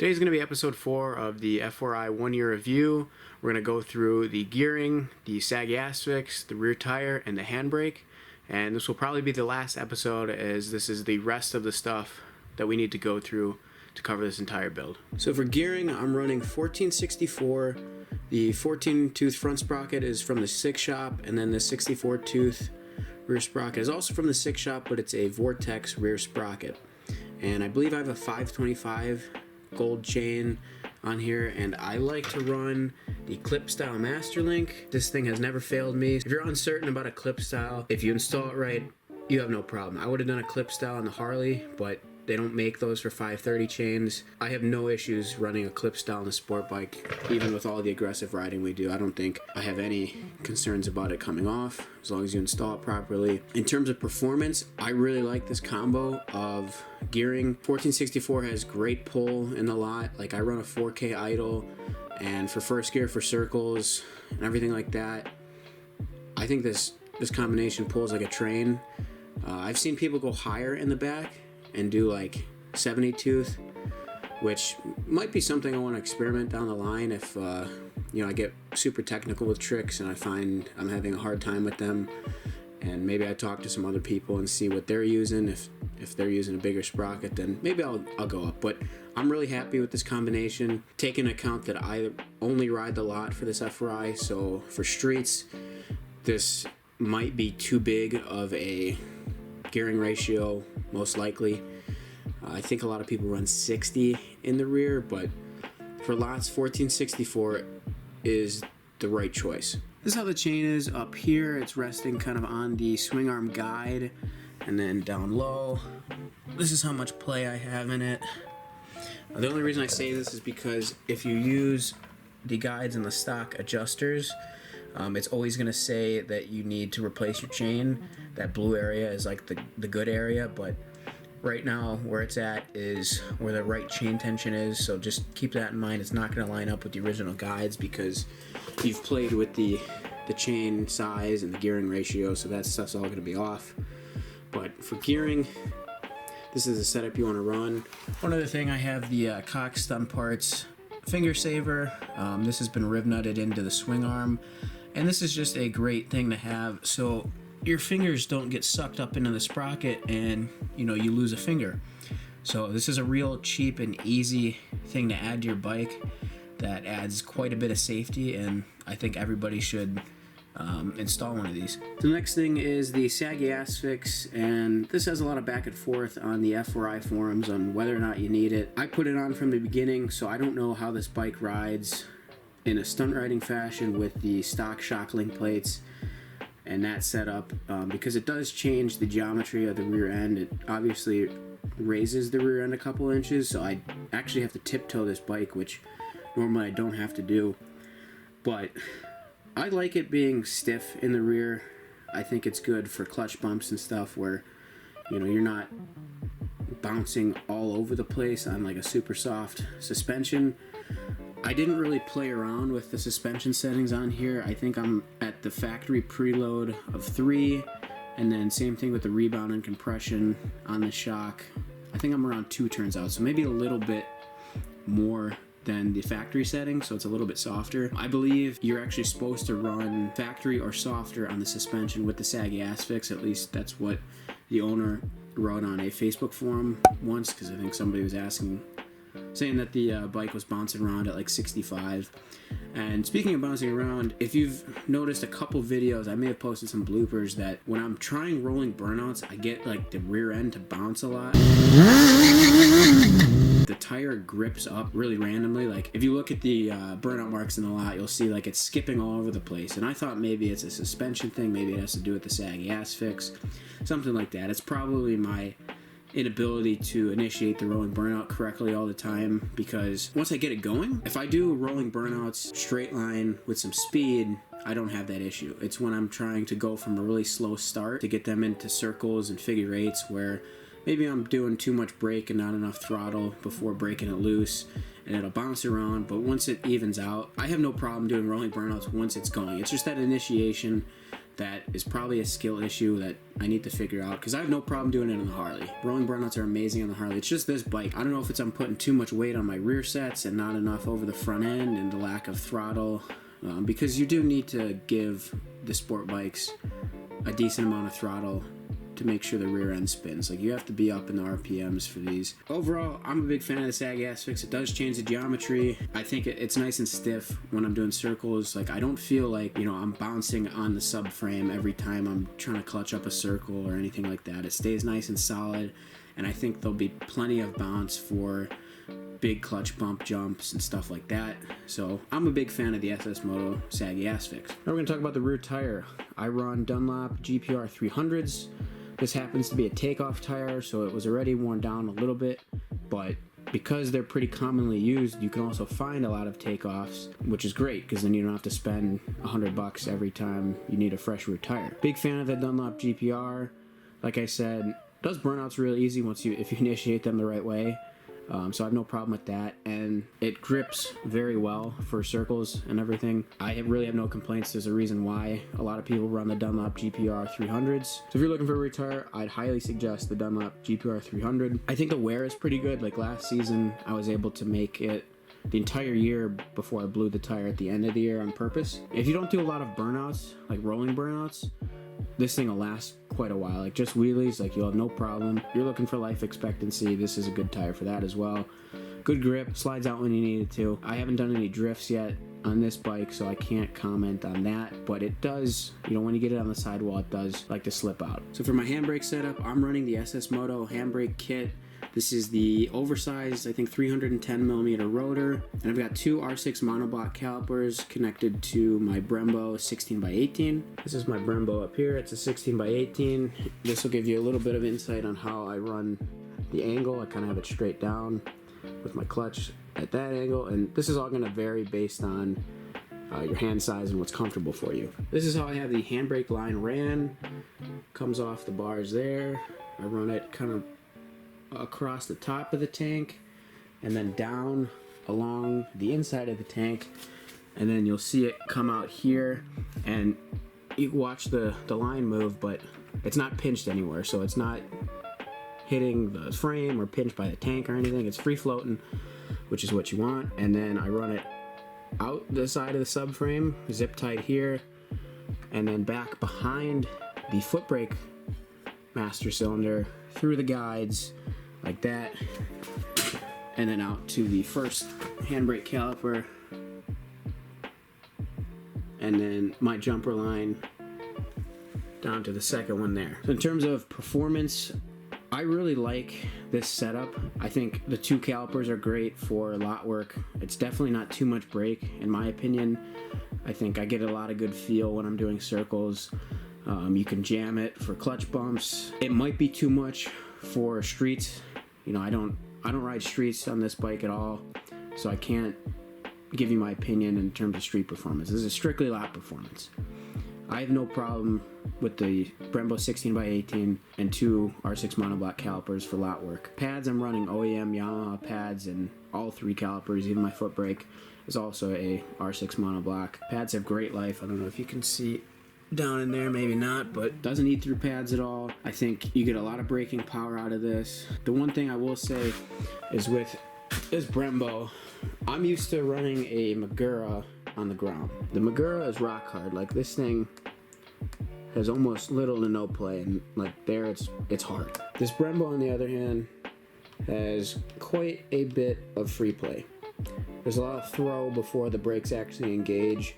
Today's going to be episode 4 of the F4i 1-year review. We're going to go through the gearing, the Saggy Ass Fix, the rear tire, and the handbrake. And this will probably be the last episode, as this is the rest of the stuff that we need to go through to cover this entire build. So for gearing, I'm running 1464. The 14-tooth front sprocket is from the 6 shop, and then the 64-tooth rear sprocket is also from the 6 shop, but it's a Vortex rear sprocket. And I believe I have a 525 gold chain on here, and I like to run the clip style master link. This thing has never failed me. If you're uncertain about a clip style, if you install it right, you have no problem. I would have done a clip style on the Harley, but they don't make those for 530 chains. I have no issues running a clip style on a sport bike, even with all the aggressive riding we do. I don't think I have any concerns about it coming off, as long as you install it properly. In terms of performance, I really like this combo of gearing. 1464 has great pull in the lot. Like, I run a 4K idle, and for first gear, for circles, and everything like that, I think this combination pulls like a train. I've seen people go higher in the back and do like 70 tooth, which might be something I want to experiment down the line if I get super technical with tricks and I find I'm having a hard time with them, and maybe I talk to some other people and see what they're using. If they're using a bigger sprocket, then maybe I'll go up. But I'm really happy with this combination, taking into account that I only ride the lot for this F4i, so for streets this might be too big of a gearing ratio, most likely. I think a lot of people run 60 in the rear, but for lots, 1464 is the right choice. This is how the chain is up here. It's resting kind of on the swing arm guide, and then down low, this is how much play I have in it. The only reason I say this is because if you use the guides and the stock adjusters, it's always going to say that you need to replace your chain. That blue area is like the good area, but right now where it's at is where the right chain tension is, so just keep that in mind. It's not going to line up with the original guides because you've played with the chain size and the gearing ratio, so that stuff's all going to be off. But for gearing, this is the setup you want to run. One other thing, I have the Cox Stunt Parts finger saver. This has been riv nutted into the swing arm, and this is just a great thing to have so your fingers don't get sucked up into the sprocket and you lose a finger. So this is a real cheap and easy thing to add to your bike that adds quite a bit of safety, and I think everybody should install one of these. The next thing is the Saggy Ass Fix, and this has a lot of back and forth on the F4i forums on whether or not you need it. I put it on from the beginning, so I don't know how this bike rides in a stunt riding fashion with the stock shock link plates and that setup, because it does change the geometry of the rear end. It obviously raises the rear end a couple inches, so I actually have to tiptoe this bike, which normally I don't have to do. But I like it being stiff in the rear. I think it's good for clutch bumps and stuff where you're not bouncing all over the place on like a super soft suspension. I didn't really play around with the suspension settings on here. I think I'm at the factory preload of 3, and then same thing with the rebound and compression on the shock. I think I'm around 2, turns out, so maybe a little bit more than the factory setting, so it's a little bit softer. I believe you're actually supposed to run factory or softer on the suspension with the Saggy Ass Fix. At least that's what the owner wrote on a Facebook forum once, because I think somebody was saying that the bike was bouncing around at like 65. And speaking of bouncing around, if you've noticed a couple videos, I may have posted some bloopers, that when I'm trying rolling burnouts, I get like the rear end to bounce a lot. The tire grips up really randomly. Like, if you look at the burnout marks in the lot, you'll see like it's skipping all over the place, and I thought maybe it's a suspension thing, maybe it has to do with the Saggy Ass Fix, something like that. It's probably my inability to initiate the rolling burnout correctly all the time, because once I get it going, if I do rolling burnouts straight line with some speed, I don't have that issue. It's when I'm trying to go from a really slow start to get them into circles and figure eights where maybe I'm doing too much brake and not enough throttle before breaking it loose, and it'll bounce around. But once it evens out, I have no problem doing rolling burnouts once it's going. It's just that initiation that is probably a skill issue that I need to figure out, because I have no problem doing it on the Harley. Rolling burnouts are amazing on the Harley. It's just this bike. I don't know if it's I'm putting too much weight on my rear sets and not enough over the front end, and the lack of throttle, because you do need to give the sport bikes a decent amount of throttle to make sure the rear end spins. Like, you have to be up in the RPMs for these. Overall, I'm a big fan of the Saggy Ass Fix. It does change the geometry. I think it's nice and stiff when I'm doing circles. Like, I don't feel like, you know, I'm bouncing on the subframe every time I'm trying to clutch up a circle or anything like that. It stays nice and solid, and I think there'll be plenty of bounce for big clutch bump jumps and stuff like that. So I'm a big fan of the SS Moto Saggy Ass Fix. Now we're going to talk about the rear tire. I run Dunlop GPR 300s. This happens to be a takeoff tire, so it was already worn down a little bit, but because they're pretty commonly used, you can also find a lot of takeoffs, which is great, because then you don't have to spend $100 every time you need a fresh rear tire. Big fan of the Dunlop GPR. Like I said, does burnouts really easy if you initiate them the right way. So I have no problem with that, and it grips very well for circles and everything. I really have no complaints. There's a reason why a lot of people run the Dunlop GPR 300s. So if you're looking for a rear tire, I'd highly suggest the Dunlop GPR 300. I think the wear is pretty good. Like last season, I was able to make it the entire year before I blew the tire at the end of the year on purpose. If you don't do a lot of burnouts, like rolling burnouts, this thing will last quite a while. Like just wheelies, like you'll have no problem. You're looking for life expectancy, this is a good tire for that as well. Good grip, slides out when you need it to. I haven't done any drifts yet on this bike, so I can't comment on that, but it does, you know, when you get it on the sidewall, it does like to slip out. So for my handbrake setup, I'm running the SS Moto handbrake kit. This is the oversized, I think 310 millimeter rotor, and I've got two R6 monoblock calipers connected to my Brembo 16x18. This is my Brembo up here. It's a 16x18. This will give you a little bit of insight on how I run the angle. I kind of have it straight down with my clutch at that angle, and this is all going to vary based on your hand size and what's comfortable for you. This is how I have the handbrake line ran. Comes off the bars there. I run it kind of across the top of the tank and then down along the inside of the tank, and then you'll see it come out here, and you watch the line move, but it's not pinched anywhere, so it's not hitting the frame or pinched by the tank or anything. It's free floating, which is what you want. And then I run it out the side of the subframe, zip tied here, and then back behind the foot brake master cylinder through the guides like that, and then out to the first handbrake caliper, and then my jumper line down to the second one there. So in terms of performance, I really like this setup. I think the two calipers are great for lot work. It's definitely not too much brake in my opinion. I think I get a lot of good feel when I'm doing circles. You can jam it for clutch bumps. It might be too much for streets. You know, I don't ride streets on this bike at all, so I can't give you my opinion in terms of street performance. This is strictly lot performance. I have no problem with the Brembo 16x18 and two R6 monoblock calipers for lot work. Pads, I'm running OEM Yamaha pads, and all three calipers, even my foot brake is also a R6 monoblock. Pads have great life. I don't know if you can see down in there, maybe not, but doesn't eat through pads at all. I think you get a lot of braking power out of this. The one thing I will say is with this Brembo, I'm used to running a Magura on the Grom. The Magura is rock hard. Like, this thing has almost little to no play, and like there it's hard. This Brembo, on the other hand, has quite a bit of free play. There's a lot of throw before the brakes actually engage,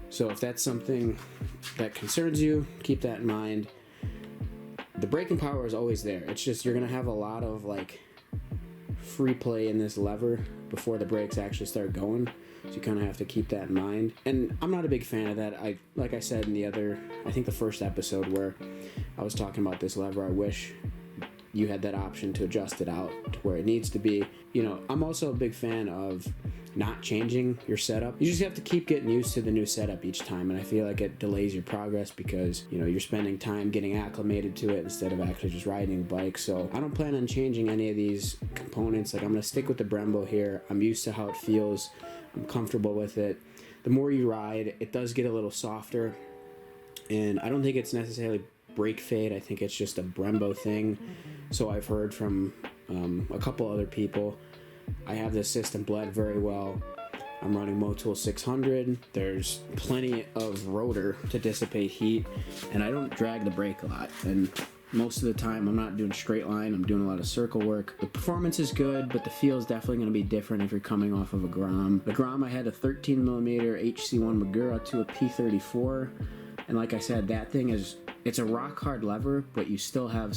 so if that's something that concerns you, keep that in mind. The braking power is always there. It's just you're gonna have a lot of like free play in this lever before the brakes actually start going, so you kind of have to keep that in mind. And I'm not a big fan of that. Like I said in I think the first episode where I was talking about this lever, I wish you had that option to adjust it out to where it needs to be. You know, I'm also a big fan of not changing your setup. You just have to keep getting used to the new setup each time, and I feel like it delays your progress because, you know, you're spending time getting acclimated to it instead of actually just riding the bike. So I don't plan on changing any of these components. Like, I'm gonna stick with the Brembo here. I'm used to how it feels. I'm comfortable with it. The more you ride, it does get a little softer. and I don't think it's necessarily brake fade. I think it's just a Brembo thing. So I've heard from a couple other people. I have this system bled very well. I'm running Motul 600. There's plenty of rotor to dissipate heat, and I don't drag the brake a lot. And most of the time I'm not doing straight line, I'm doing a lot of circle work. The performance is good, but the feel is definitely going to be different if you're coming off of a Grom. The Grom, I had a 13mm HC1 Magura to a P34, and like I said, that thing is, it's a rock hard lever, but you still have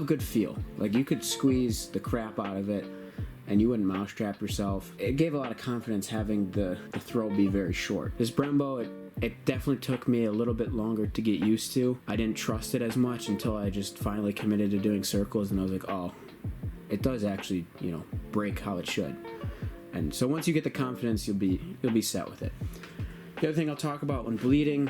good feel. Like, you could squeeze the crap out of it and you wouldn't mousetrap yourself. It gave a lot of confidence having the throw be very short. This Brembo, it definitely took me a little bit longer to get used to. I didn't trust it as much until I just finally committed to doing circles, and I was like, oh, it does actually, you know, brake how it should. And so once you get the confidence, you'll be set with it. The other thing I'll talk about when bleeding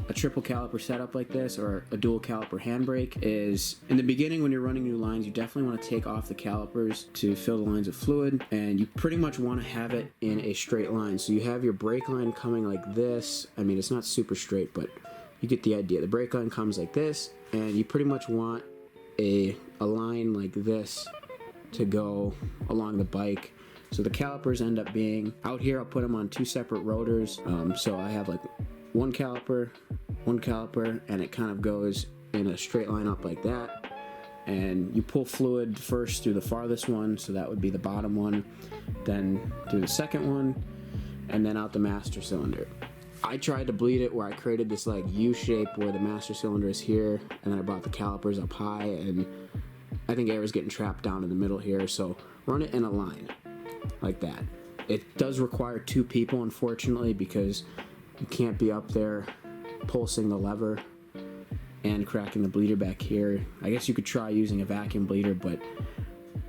a triple caliper setup like this, or a dual caliper handbrake, is in the beginning when you're running new lines, you definitely want to take off the calipers to fill the lines with fluid, and you pretty much want to have it in a straight line. So you have your brake line coming like this. I mean, it's not super straight, but you get the idea. The brake line comes like this, and you pretty much want a line like this to go along the bike. So the calipers end up being out here. I'll put them on two separate rotors. So I have like one caliper, and it kind of goes in a straight line up like that. And you pull fluid first through the farthest one, so that would be the bottom one, then through the second one, and then out the master cylinder. I tried to bleed it where I created this like U shape where the master cylinder is here, and then I brought the calipers up high, and I think air was getting trapped down in the middle here. So run it in a line like that. It does require two people, unfortunately, because you can't be up there pulsing the lever and cracking the bleeder back here. I guess you could try using a vacuum bleeder, but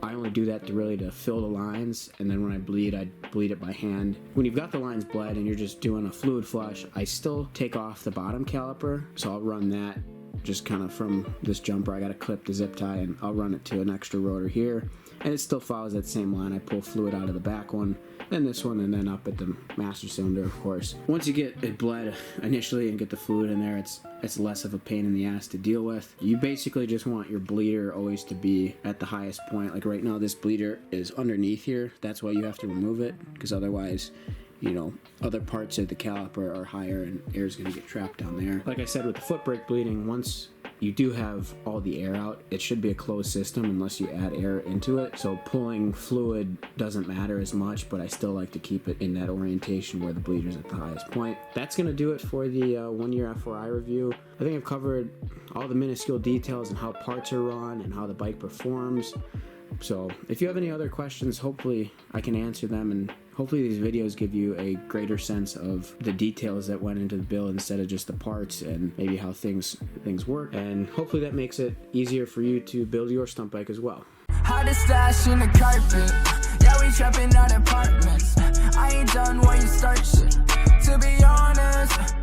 I only do that to fill the lines, and then when I bleed it by hand. When you've got the lines bled and you're just doing a fluid flush, I still take off the bottom caliper, so I'll run that just kind of from this jumper. I got to clip the zip tie, and I'll run it to an extra rotor here, and it still follows that same line. I pull fluid out of the back one, then this one, and then up at the master cylinder, of course. Once you get it bled initially and get the fluid in there, it's less of a pain in the ass to deal with. You basically just want your bleeder always to be at the highest point. Like right now, this bleeder is underneath here. That's why you have to remove it, because otherwise, you know, other parts of the caliper are higher and air is going to get trapped down there. Like I said, with the foot brake bleeding, once you do have all the air out, it should be a closed system unless you add air into it. So pulling fluid doesn't matter as much, but I still like to keep it in that orientation where the bleeder's at the highest point. That's going to do it for the 1 year F4i review. I think I've covered all the minuscule details and how parts are run and how the bike performs. So if you have any other questions, hopefully I can answer them, and hopefully these videos give you a greater sense of the details that went into the build instead of just the parts and maybe how things work, and hopefully that makes it easier for you to build your stunt bike as well. Hottest stash in the carpet, yeah, we trapping out apartments. I ain't done when you start shit, to be honest.